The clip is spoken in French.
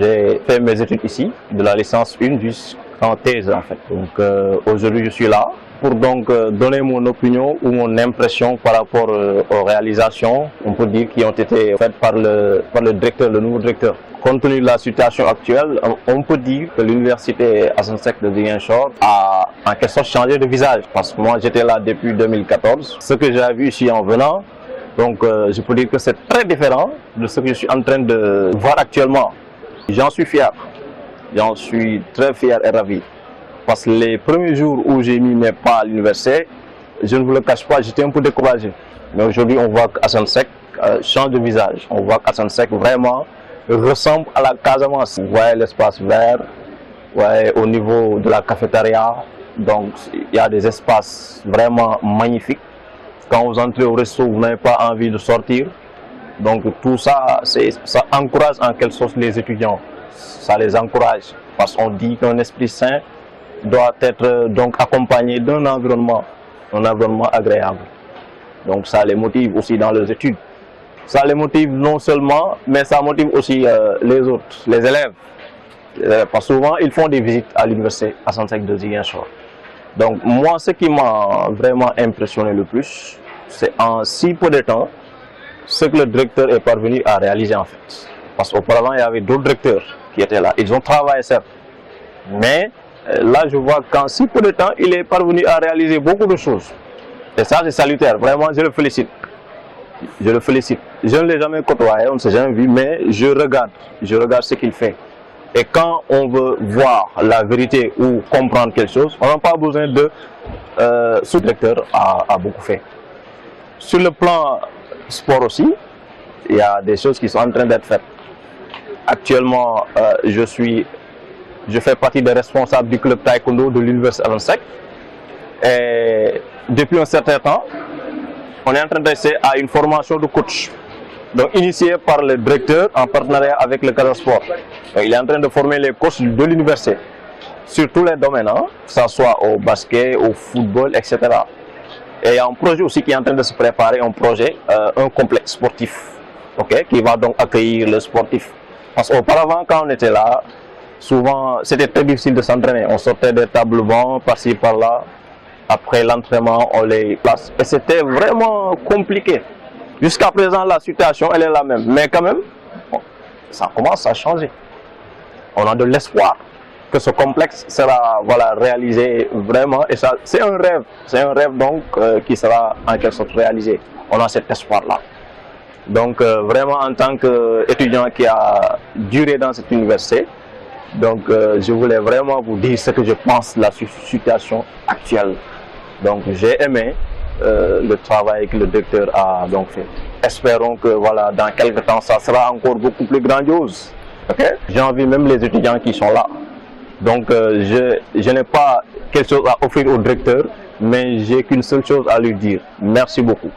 J'ai fait mes études ici, de la licence 1 jusqu'en thèse en fait. Donc aujourd'hui je suis là pour donc donner mon opinion ou mon impression par rapport aux réalisations, on peut dire, qui ont été faites par le directeur, le nouveau directeur. Compte tenu de la situation actuelle, on peut dire que l'université Assane Seck de Ziguinchor a en quelque sorte changé de visage. Parce que moi j'étais là depuis 2014. Ce que j'ai vu ici en venant, donc je peux dire que c'est très différent de ce que je suis en train de voir actuellement. J'en suis fier, j'en suis très fier et ravi. Parce que les premiers jours où j'ai mis mes pas à l'université, je ne vous le cache pas, j'étais un peu découragé. Mais aujourd'hui, on voit qu'Assane Seck change de visage. On voit qu'Assane Seck vraiment ressemble à la Casamance. Vous voyez l'espace vert, vous voyez au niveau de la cafétéria. Donc, il y a des espaces vraiment magnifiques. Quand vous entrez au resto, vous n'avez pas envie de sortir. Donc, tout ça, ça encourage en quelque sorte les étudiants. Ça les encourage. Parce qu'on dit qu'un esprit sain doit être donc accompagné d'un environnement agréable. Donc ça les motive aussi dans leurs études. Ça les motive non seulement, mais ça motive aussi les autres, les élèves. Parce que souvent, ils font des visites à l'université Assane Seck de Ziguinchor. Donc moi, ce qui m'a vraiment impressionné le plus, c'est en si peu de temps, ce que le directeur est parvenu à réaliser en fait. Parce qu'auparavant, il y avait d'autres directeurs qui étaient là. Ils ont travaillé certes, mais là, je vois qu'en si peu de temps, il est parvenu à réaliser beaucoup de choses. Et ça, c'est salutaire. Vraiment, je le félicite. Je le félicite. Je ne l'ai jamais côtoyé, on ne s'est jamais vu, mais je regarde ce qu'il fait. Et quand on veut voir la vérité ou comprendre quelque chose, on n'a pas besoin de... ce directeur a beaucoup fait. Sur le plan sport aussi, il y a des choses qui sont en train d'être faites. Actuellement, je fais partie des responsables du club taekwondo de l'université Assane Seck. Et depuis un certain temps, on est en train d'essayer à une formation de coach. Donc initiée par le directeur en partenariat avec le Casa Sport. Donc, il est en train de former les coachs de l'université sur tous les domaines, hein, que ce soit au basket, au football, etc. Et il y a un projet aussi qui est en train de se préparer, un complexe sportif, okay, qui va donc accueillir le sportif. Parce qu'auparavant, quand on était là, souvent, c'était très difficile de s'entraîner. On sortait des tables bancs par-ci, par-là. Après l'entraînement, on les place. Et c'était vraiment compliqué. Jusqu'à présent, la situation, elle est la même. Mais quand même, bon, ça commence à changer. On a de l'espoir que ce complexe sera réalisé vraiment. Et ça, c'est un rêve. C'est un rêve donc qui sera en quelque sorte réalisé. On a cet espoir-là. Donc vraiment, en tant qu'étudiant qui a duré dans cette université, donc je voulais vraiment vous dire ce que je pense de la situation actuelle. Donc j'ai aimé le travail que le directeur a donc fait. Espérons que voilà, dans quelques temps, ça sera encore beaucoup plus grandiose. Okay? J'ai envie même les étudiants qui sont là. Donc je n'ai pas quelque chose à offrir au directeur, mais j'ai qu'une seule chose à lui dire. Merci beaucoup.